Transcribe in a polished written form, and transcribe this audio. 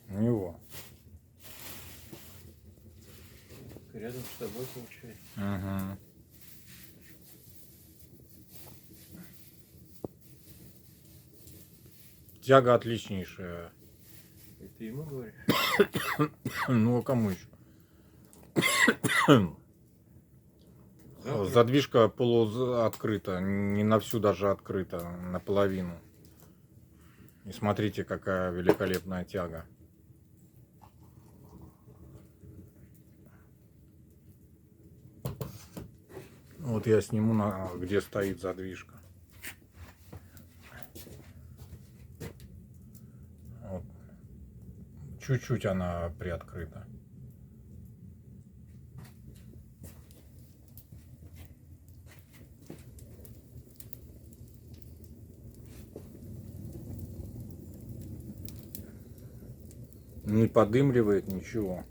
У него. Рядом с тобой получается. Угу. Тяга отличнейшая. И ты ему говоришь? Ну а кому еще? Завтра? Задвижка полуоткрыта, не на всю даже открыта, наполовину. И смотрите, какая великолепная тяга. Вот я сниму, где стоит задвижка. Вот. Чуть-чуть она приоткрыта. Не подымливает ничего.